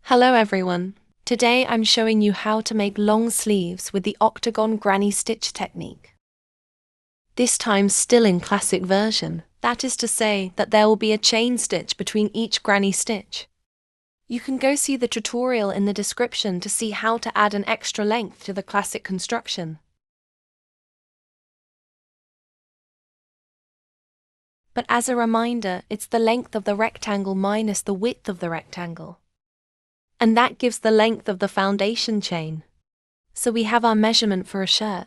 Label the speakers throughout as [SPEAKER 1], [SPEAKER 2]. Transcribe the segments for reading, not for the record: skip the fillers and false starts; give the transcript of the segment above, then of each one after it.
[SPEAKER 1] Hello everyone. Today I'm showing you how to make long sleeves with the octagon granny stitch technique. This time still in classic version. That is to say that there will be a chain stitch between each granny stitch. You can go see the tutorial in the description to see how to add an extra length to the classic construction. But as a reminder, it's the length of the rectangle minus the width of the rectangle. And that gives the length of the foundation chain. So we have our measurement for a shirt.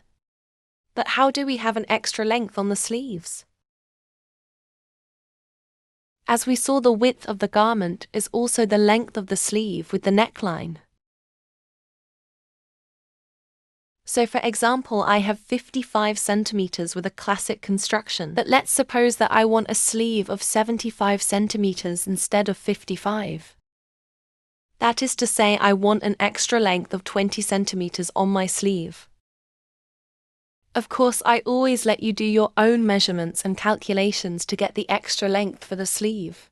[SPEAKER 1] But how do we have an extra length on the sleeves? As we saw, the width of the garment is also the length of the sleeve with the neckline. So for example, I have 55 centimeters with a classic construction. But let's suppose that I want a sleeve of 75 centimeters instead of 55. That is to say, I want an extra length of 20 centimeters on my sleeve. Of course, I always let you do your own measurements and calculations to get the extra length for the sleeve.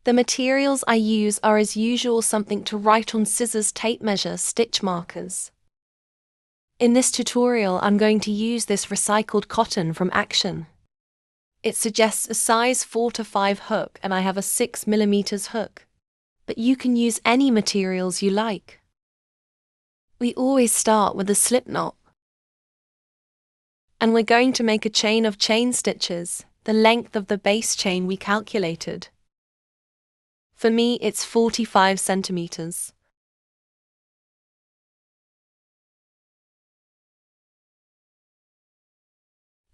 [SPEAKER 1] The materials I use are as usual something to write on: scissors, tape measure, stitch markers. In this tutorial, I'm going to use this recycled cotton from Action. It suggests a size 4 to 5 hook and I have a 6 mm hook. But you can use any materials you like. We always start with a slip knot. And we're going to make a chain of chain stitches, the length of the base chain we calculated. For me, it's 45 centimeters.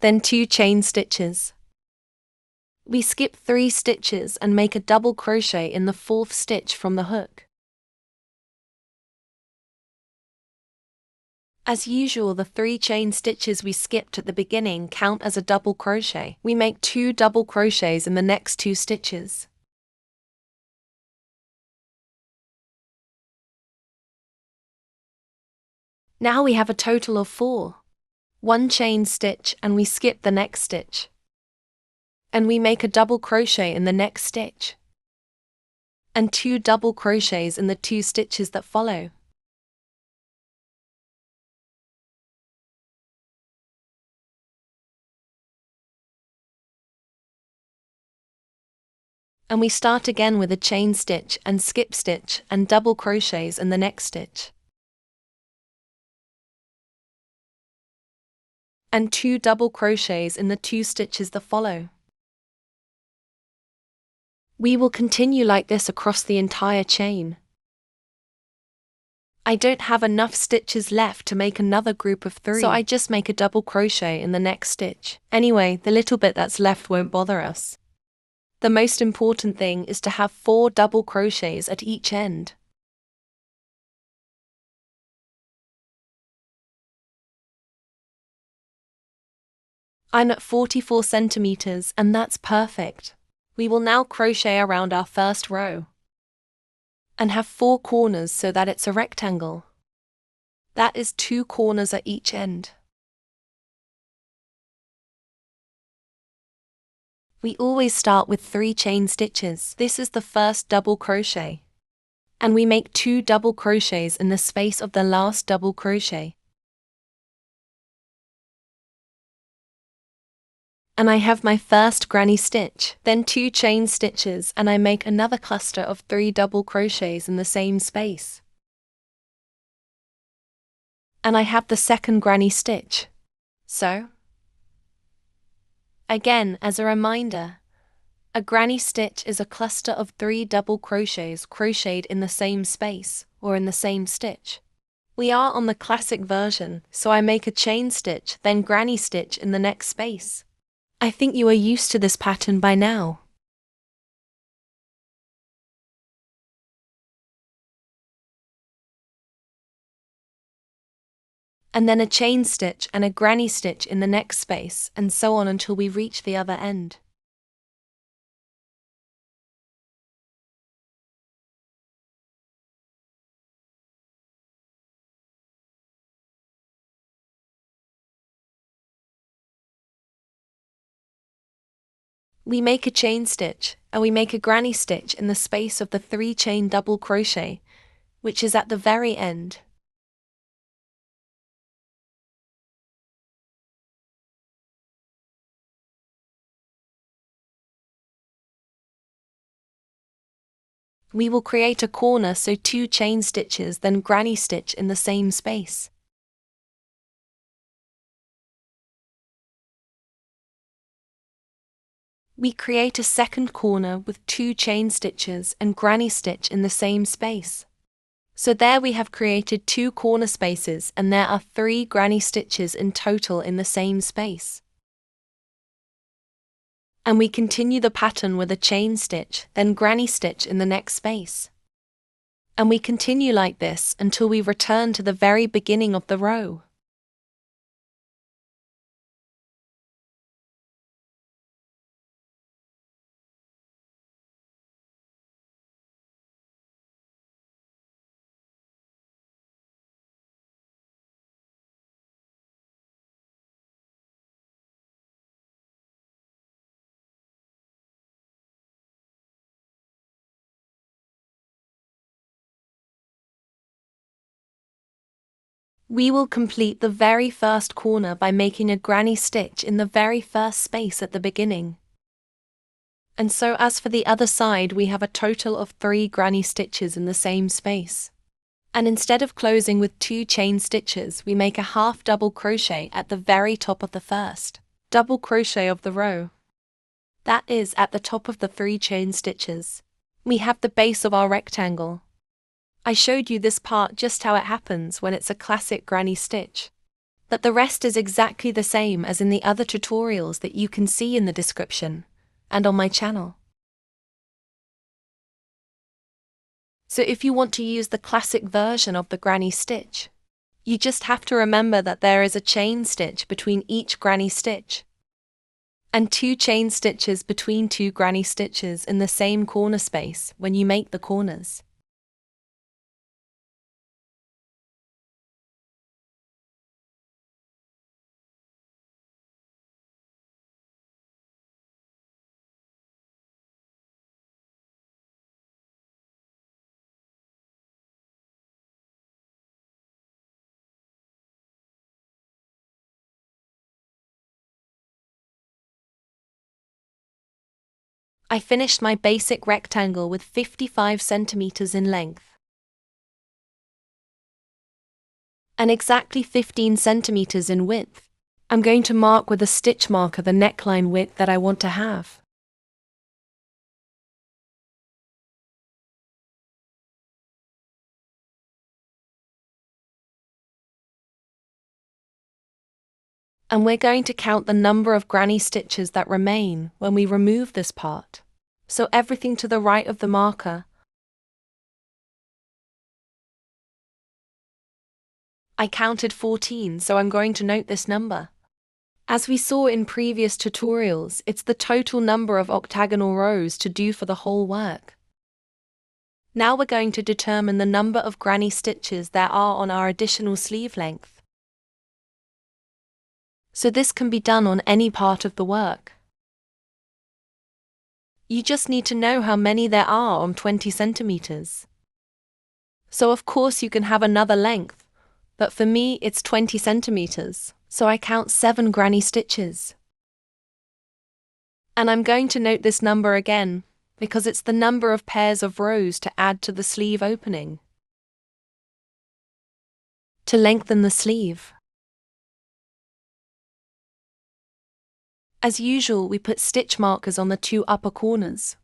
[SPEAKER 1] Then 2 chain stitches. We skip 3 stitches and make a double crochet in the 4th stitch from the hook. As usual, the 3 chain stitches we skipped at the beginning count as a double crochet. We make 2 double crochets in the next 2 stitches. Now we have a total of 4. 1 chain stitch and we skip the next stitch. And we make a double crochet in the next stitch. And 2 double crochets in the 2 stitches that follow. And we start again with a chain stitch and skip stitch and double crochets in the next stitch. And 2 double crochets in the 2 stitches that follow. We will continue like this across the entire chain. I don't have enough stitches left to make another group of 3, so I just make a double crochet in the next stitch. Anyway, the little bit that's left won't bother us. The most important thing is to have 4 double crochets at each end. I'm at 44 centimeters and that's perfect. We will now crochet around our first row and have 4 corners so that it's a rectangle. That is 2 corners at each end. We always start with 3 chain stitches. This is the first double crochet. And we make 2 double crochets in the space of the last double crochet. And I have my first granny stitch, then 2 chain stitches and I make another cluster of 3 double crochets in the same space. And I have the second granny stitch. So, again, as a reminder, a granny stitch is a cluster of 3 double crochets crocheted in the same space or in the same stitch. We are on the classic version, so I make a chain stitch, then granny stitch in the next space. I think you are used to this pattern by now. And then a chain stitch and a granny stitch in the next space, and so on until we reach the other end. We make a chain stitch, and we make a granny stitch in the space of the 3-chain double crochet, which is at the very end. We will create a corner, so 2 chain stitches, then granny stitch in the same space. We create a second corner with 2 chain stitches and granny stitch in the same space. So there we have created 2 corner spaces, and there are 3 granny stitches in total in the same space. And we continue the pattern with a chain stitch, then granny stitch in the next space. And we continue like this until we return to the very beginning of the row. We will complete the very first corner by making a granny stitch in the very first space at the beginning. And so as for the other side, we have a total of 3 granny stitches in the same space. And instead of closing with 2 chain stitches, we make a half double crochet at the very top of the first double crochet of the row. That is at the top of the 3 chain stitches. We have the base of our rectangle. I showed you this part just how it happens when it's a classic granny stitch. But the rest is exactly the same as in the other tutorials that you can see in the description and on my channel. So if you want to use the classic version of the granny stitch, you just have to remember that there is a chain stitch between each granny stitch, and 2 chain stitches between 2 granny stitches in the same corner space when you make the corners. I finished my basic rectangle with 55 centimeters in length and exactly 15 centimeters in width. I'm going to mark with a stitch marker the neckline width that I want to have. And we're going to count the number of granny stitches that remain when we remove this part. So everything to the right of the marker. I counted 14, so I'm going to note this number. As we saw in previous tutorials, it's the total number of octagonal rows to do for the whole work. Now we're going to determine the number of granny stitches there are on our additional sleeve length. So this can be done on any part of the work. You just need to know how many there are on 20 centimeters. So of course you can have another length, but for me it's 20 centimeters, so I count 7 granny stitches. And I'm going to note this number again, because it's the number of pairs of rows to add to the sleeve opening. To lengthen the sleeve. As usual, we put stitch markers on the 2 upper corners,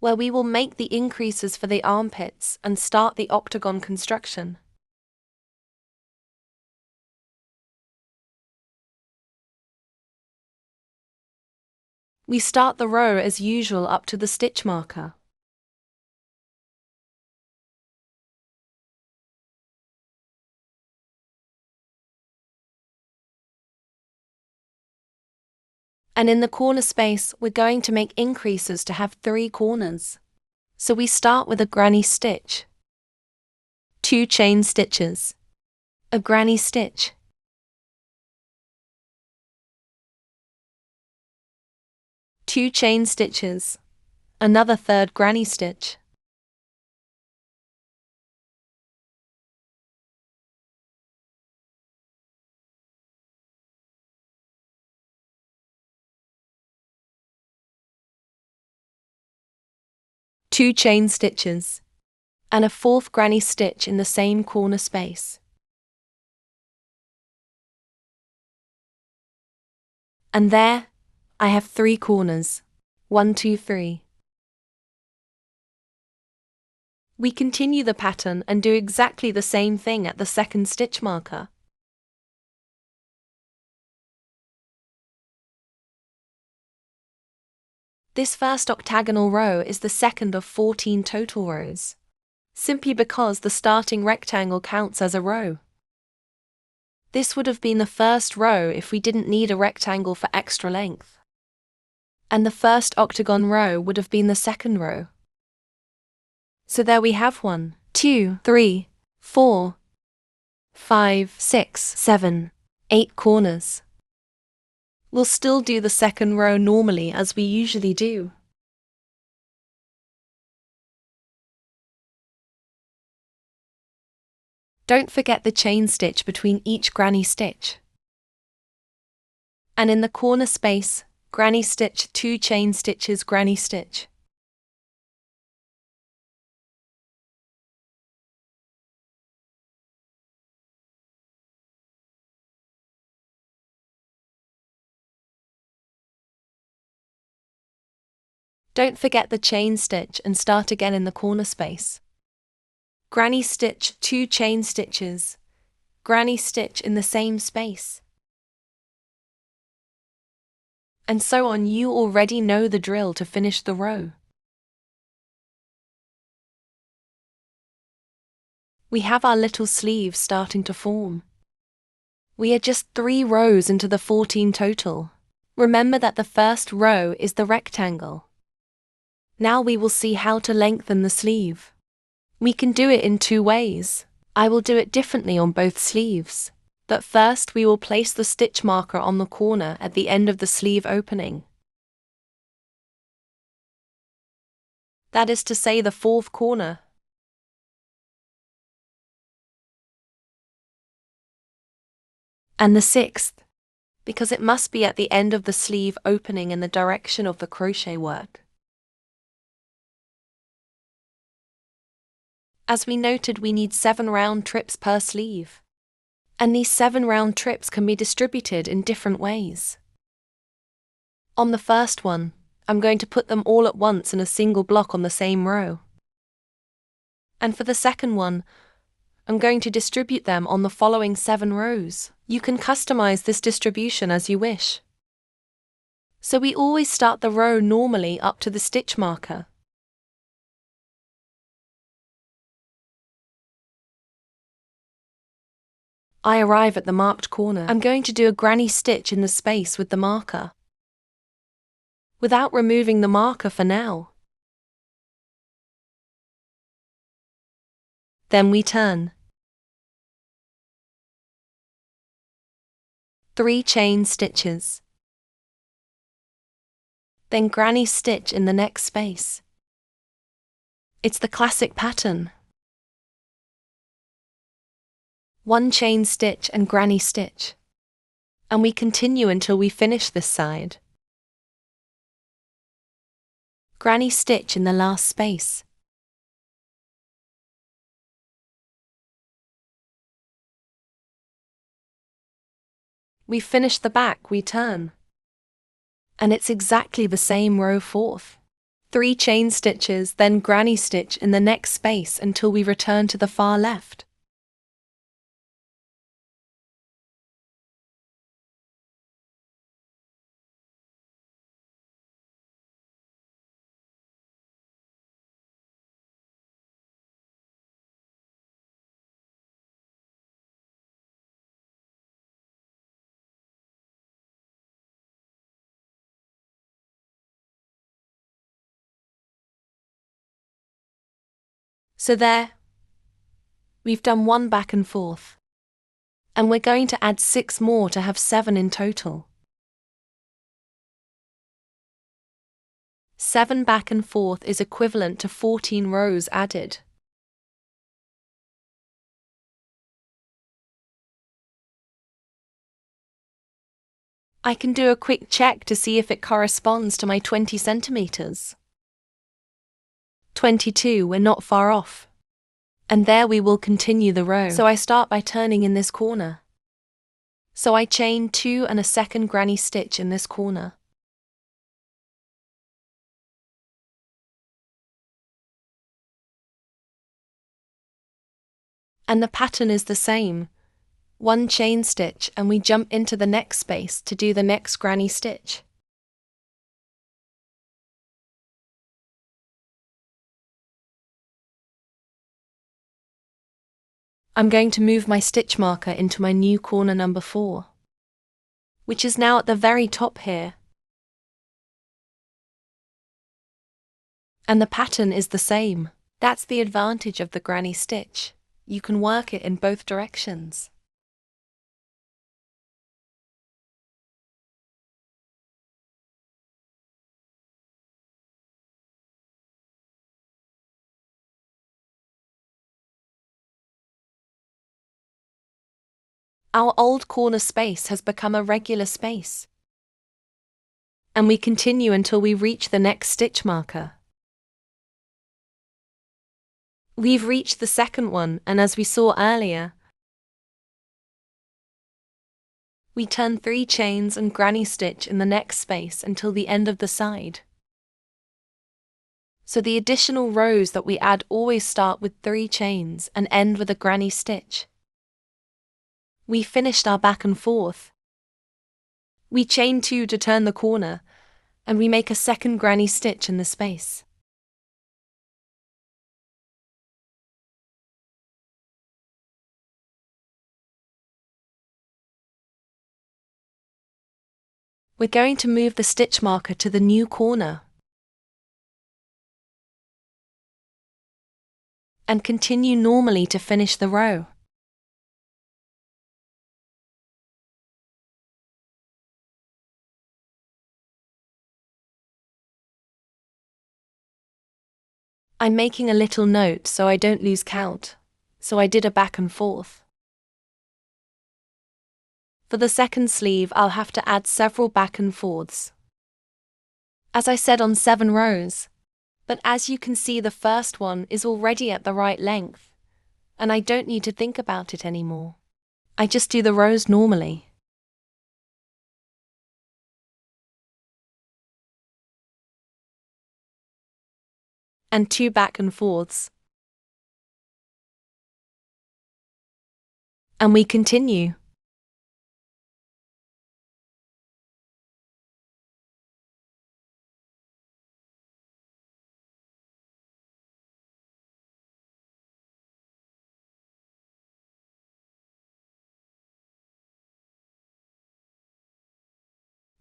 [SPEAKER 1] where we will make the increases for the armpits and start the octagon construction. We start the row as usual up to the stitch marker. And in the corner space, we're going to make increases to have 3 corners. So we start with a granny stitch, 2 chain stitches, a granny stitch, 2 chain stitches, another third granny stitch, two chain stitches, and a fourth granny stitch in the same corner space. And there, I have 3 corners. 1, 2, 3. We continue the pattern and do exactly the same thing at the second stitch marker. This first octagonal row is the second of 14 total rows, simply because the starting rectangle counts as a row. This would have been the first row if we didn't need a rectangle for extra length. And the first octagon row would have been the second row. So there we have 1, 2, 3, 4, 5, 6, 7, 8 corners. We'll still do the second row normally as we usually do. Don't forget the chain stitch between each granny stitch. And in the corner space, granny stitch, 2 chain stitches, granny stitch. Don't forget the chain stitch and start again in the corner space. Granny stitch, 2 chain stitches, granny stitch in the same space. And so on. You already know the drill to finish the row. We have our little sleeve starting to form. We are just 3 rows into the 14 total. Remember that the first row is the rectangle. Now we will see how to lengthen the sleeve. We can do it in 2 ways. I will do it differently on both sleeves. But first we will place the stitch marker on the corner at the end of the sleeve opening. That is to say the 4th corner. And the 6th, because it must be at the end of the sleeve opening in the direction of the crochet work. As we noted, we need 7 round trips per sleeve. And these 7 round trips can be distributed in different ways. On the first one, I'm going to put them all at once in a single block on the same row. And for the second one, I'm going to distribute them on the following 7 rows. You can customize this distribution as you wish. So we always start the row normally up to the stitch marker. I arrive at the marked corner. I'm going to do a granny stitch in the space with the marker, without removing the marker for now. Then we turn. 3 chain stitches. Then granny stitch in the next space. It's the classic pattern. 1 chain stitch and granny stitch. And we continue until we finish this side. Granny stitch in the last space. We finish the back, we turn. And it's exactly the same row 4th. 3 chain stitches, then granny stitch in the next space until we return to the far left. So there, we've done 1 back and forth. And we're going to add 6 more to have 7 in total. 7 back and forth is equivalent to 14 rows added. I can do a quick check to see if it corresponds to my 20 centimeters. 22, we're not far off. And there we will continue the row. So I start by turning in this corner. So I chain 2 and a second granny stitch in this corner. And the pattern is the same. 1 chain stitch and we jump into the next space to do the next granny stitch. I'm going to move my stitch marker into my new corner number 4, which is now at the very top here. And the pattern is the same. That's the advantage of the granny stitch. You can work it in both directions. Our old corner space has become a regular space. And we continue until we reach the next stitch marker. We've reached the second one, and as we saw earlier, we turn 3 chains and granny stitch in the next space until the end of the side. So the additional rows that we add always start with 3 chains and end with a granny stitch. We finished our back and forth. We chain 2 to turn the corner, and we make a second granny stitch in the space. We're going to move the stitch marker to the new corner and continue normally to finish the row. I'm making a little note so I don't lose count, so I did a back and forth. For the second sleeve, I'll have to add several back and forths, as I said, on 7 rows. But as you can see, the first one is already at the right length, and I don't need to think about it anymore. I just do the rows normally. And 2 back and forths. And we continue.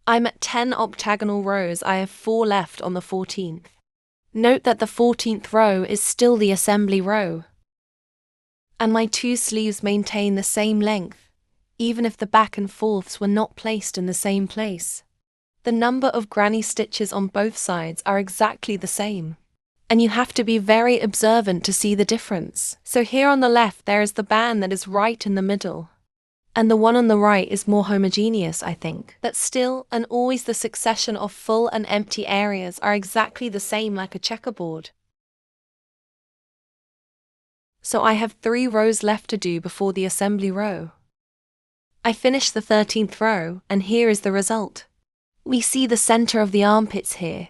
[SPEAKER 1] I'm at 10 octagonal rows. I have 4 left on the 14th. Note that the 14th row is still the assembly row. And my 2 sleeves maintain the same length, even if the back and forths were not placed in the same place. The number of granny stitches on both sides are exactly the same. And you have to be very observant to see the difference. So here on the left there is the band that is right in the middle. And the one on the right is more homogeneous, I think. But still, and always, the succession of full and empty areas are exactly the same, like a checkerboard. So I have 3 rows left to do before the assembly row. I finished the 13th row, and here is the result. We see the center of the armpits here,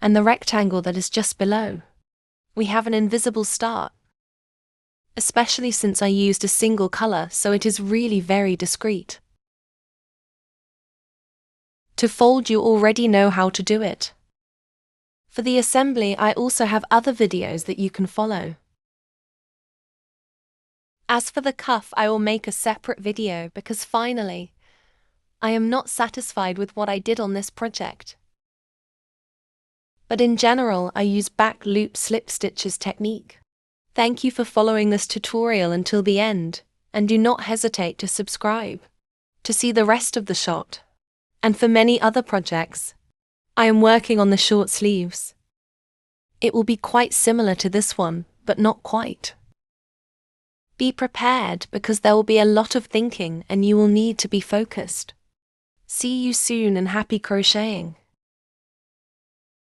[SPEAKER 1] and the rectangle that is just below. We have an invisible start, especially since I used a single color, so it is really very discreet. To fold, you already know how to do it. For the assembly, I also have other videos that you can follow. As for the cuff, I will make a separate video because finally, I am not satisfied with what I did on this project. But in general, I use back loop slip stitches technique. Thank you for following this tutorial until the end, and do not hesitate to subscribe to see the rest of the shot. And for many other projects, I am working on the short sleeves. It will be quite similar to this one, but not quite. Be prepared because there will be a lot of thinking and you will need to be focused. See you soon and happy crocheting!